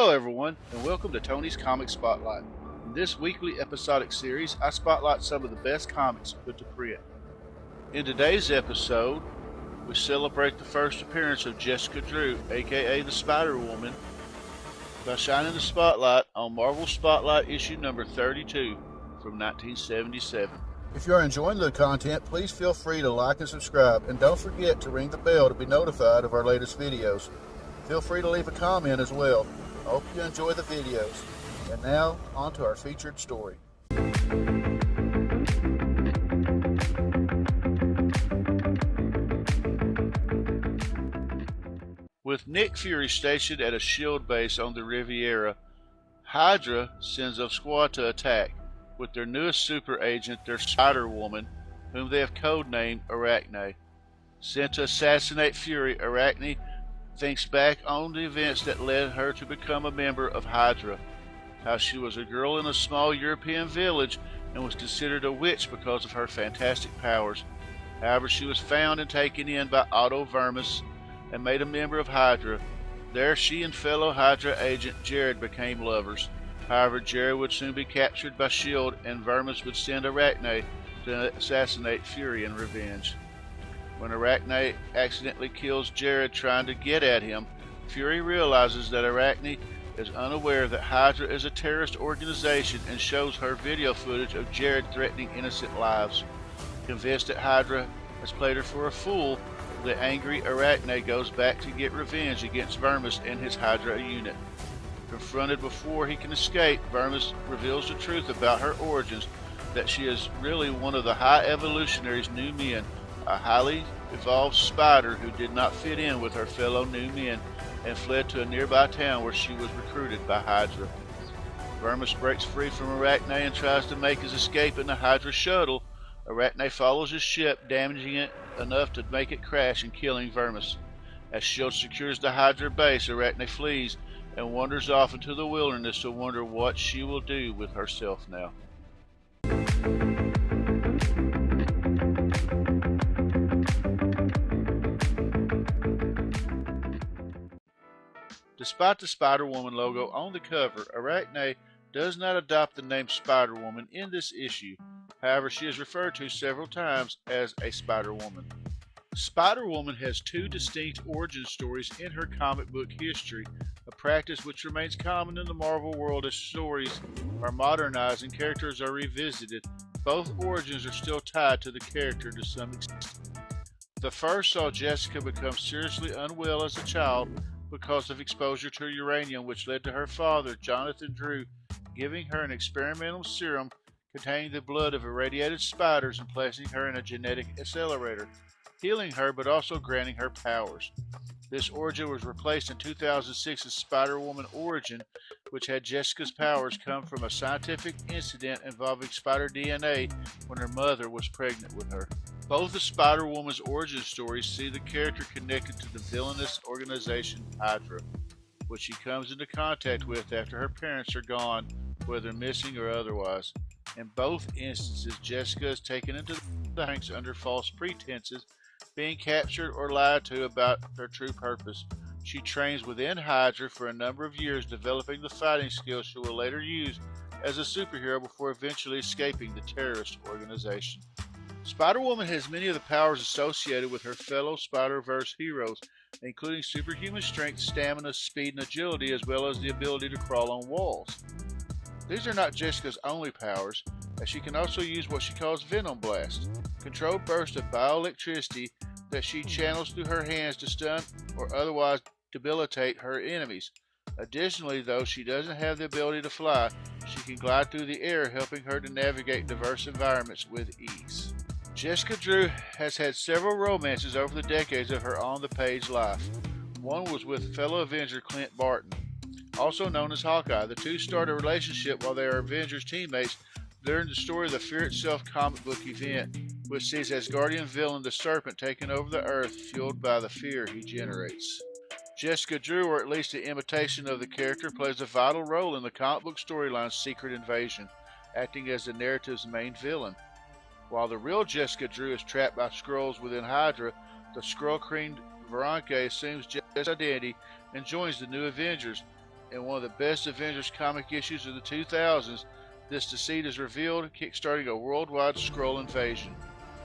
Hello everyone, and welcome to Tony's Comic Spotlight. In this weekly episodic series, I spotlight some of the best comics put to print. In today's episode, we celebrate the first appearance of Jessica Drew, a.k.a. the Spider-Woman, by shining the spotlight on Marvel Spotlight issue number 32 from 1977. If you are enjoying the content, please feel free to like and subscribe, and don't forget to ring the bell to be notified of our latest videos. Feel free to leave a comment as well. I hope you enjoy the videos. And now, on to our featured story. With Nick Fury stationed at a SHIELD base on the Riviera, Hydra sends a squad to attack, with their newest super agent, their Spider-Woman, whom they have codenamed Arachne. Sent to assassinate Fury, Arachne thinks back on the events that led her to become a member of Hydra. How she was a girl in a small European village and was considered a witch because of her fantastic powers. However, she was found and taken in by Otto Vermis and made a member of Hydra. There she and fellow Hydra agent Jared became lovers. However, Jared would soon be captured by SHIELD, and Vermis would send Arachne to assassinate Fury in revenge. When Arachne accidentally kills Jared trying to get at him, Fury realizes that Arachne is unaware that Hydra is a terrorist organization and shows her video footage of Jared threatening innocent lives. Convinced that Hydra has played her for a fool, the angry Arachne goes back to get revenge against Vermis and his Hydra unit. Confronted before he can escape, Vermis reveals the truth about her origins, that she is really one of the High Evolutionary's new men, a highly evolved spider who did not fit in with her fellow new men and fled to a nearby town where she was recruited by Hydra. Vermis breaks free from Arachne and tries to make his escape in the Hydra shuttle. Arachne follows his ship, damaging it enough to make it crash and killing Vermis. As SHIELD secures the Hydra base, Arachne flees and wanders off into the wilderness to wonder what she will do with herself now. Despite the Spider-Woman logo on the cover, Arachne does not adopt the name Spider-Woman in this issue. However, she is referred to several times as a Spider-Woman. Spider-Woman has two distinct origin stories in her comic book history, a practice which remains common in the Marvel world as stories are modernized and characters are revisited. Both origins are still tied to the character to some extent. The first saw Jessica become seriously unwell as a child because of exposure to uranium, which led to her father, Jonathan Drew, giving her an experimental serum containing the blood of irradiated spiders and placing her in a genetic accelerator, healing her but also granting her powers. This origin was replaced in 2006's Spider-Woman origin, which had Jessica's powers come from a scientific incident involving spider DNA when her mother was pregnant with her. Both of Spider-Woman's origin stories see the character connected to the villainous organization Hydra, which she comes into contact with after her parents are gone, whether missing or otherwise. In both instances, Jessica is taken into the ranks under false pretenses, being captured or lied to about her true purpose. She trains within Hydra for a number of years, developing the fighting skills she will later use as a superhero before eventually escaping the terrorist organization. Spider-Woman has many of the powers associated with her fellow Spider-Verse heroes, including superhuman strength, stamina, speed, and agility, as well as the ability to crawl on walls. These are not Jessica's only powers, as she can also use what she calls Venom Blast, controlled bursts of bioelectricity that she channels through her hands to stun or otherwise debilitate her enemies. Additionally, though she doesn't have the ability to fly, she can glide through the air, helping her to navigate diverse environments with ease. Jessica Drew has had several romances over the decades of her on-the-page life. One was with fellow Avenger Clint Barton, also known as Hawkeye. The two start a relationship while they are Avengers teammates during the story of the Fear Itself comic book event, which sees Asgardian villain the Serpent taking over the Earth, fueled by the fear he generates. Jessica Drew, or at least an imitation of the character, plays a vital role in the comic book storyline Secret Invasion, acting as the narrative's main villain. While the real Jessica Drew is trapped by Skrulls within Hydra, the Skrull Queen Veronica assumes Jessica's identity and joins the new Avengers. In one of the best Avengers comic issues of the 2000s, this deceit is revealed, kickstarting a worldwide Skrull invasion.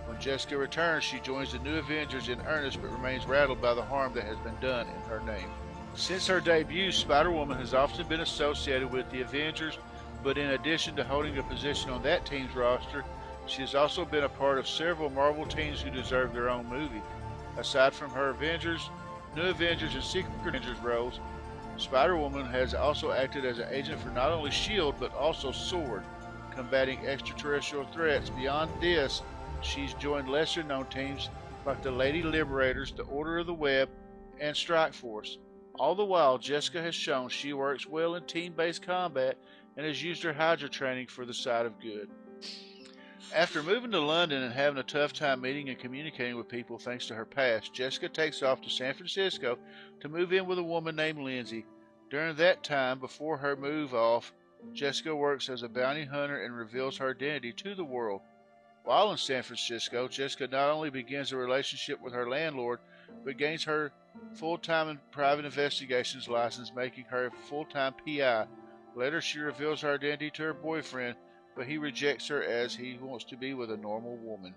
When Jessica returns, she joins the new Avengers in earnest but remains rattled by the harm that has been done in her name. Since her debut, Spider-Woman has often been associated with the Avengers, but in addition to holding a position on that team's roster, she has also been a part of several Marvel teams who deserve their own movie. Aside from her Avengers, New Avengers, and Secret Avengers roles, Spider-Woman has also acted as an agent for not only S.H.I.E.L.D. but also S.W.O.R.D., combating extraterrestrial threats. Beyond this, she's joined lesser-known teams like the Lady Liberators, the Order of the Web, and Strike Force. All the while, Jessica has shown she works well in team-based combat and has used her Hydra training for the side of good. After moving to London and having a tough time meeting and communicating with people thanks to her past, Jessica takes off to San Francisco to move in with a woman named Lindsay. During that time, before her move off, Jessica works as a bounty hunter and reveals her identity to the world. While in San Francisco, Jessica not only begins a relationship with her landlord, but gains her full-time and private investigations license, making her a full-time PI. Later, she reveals her identity to her boyfriend, but he rejects her as he wants to be with a normal woman.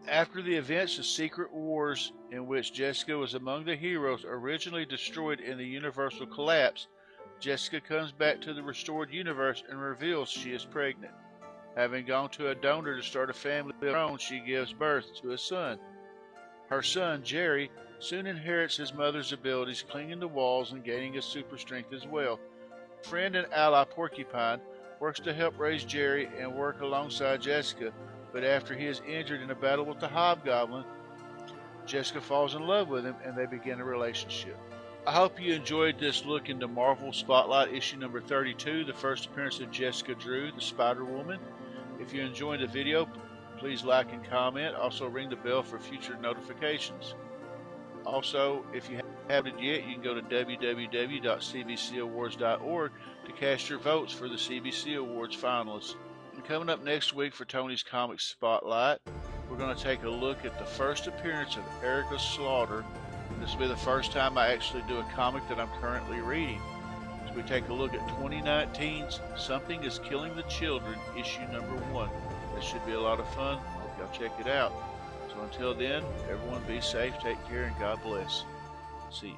After the events of Secret Wars, in which Jessica was among the heroes originally destroyed in the Universal collapse, Jessica comes back to the restored universe and reveals she is pregnant. Having gone to a donor to start a family of her own, she gives birth to a son. Her son, Jerry, soon inherits his mother's abilities, clinging to walls and gaining his super strength as well. Friend and ally Porcupine works to help raise Jerry and work alongside Jessica, but after he is injured in a battle with the Hobgoblin, Jessica falls in love with him and they begin a relationship. I hope you enjoyed this look into Marvel Spotlight issue number 32, the first appearance of Jessica Drew, the Spider-Woman. If you enjoyed the video, please like and comment. Also ring the bell for future notifications. Also, if you haven't yet, you can go to www.cbcawards.org to cast your votes for the CBC Awards finalists. And coming up next week for Tony's Comics Spotlight, we're going to take a look at the first appearance of Erica Slaughter. This will be the first time I actually do a comic that I'm currently reading. So we take a look at 2019's Something is Killing the Children, issue number 1. This should be a lot of fun. Hope y'all check it out. So until then, everyone be safe, take care, and God bless. See ya.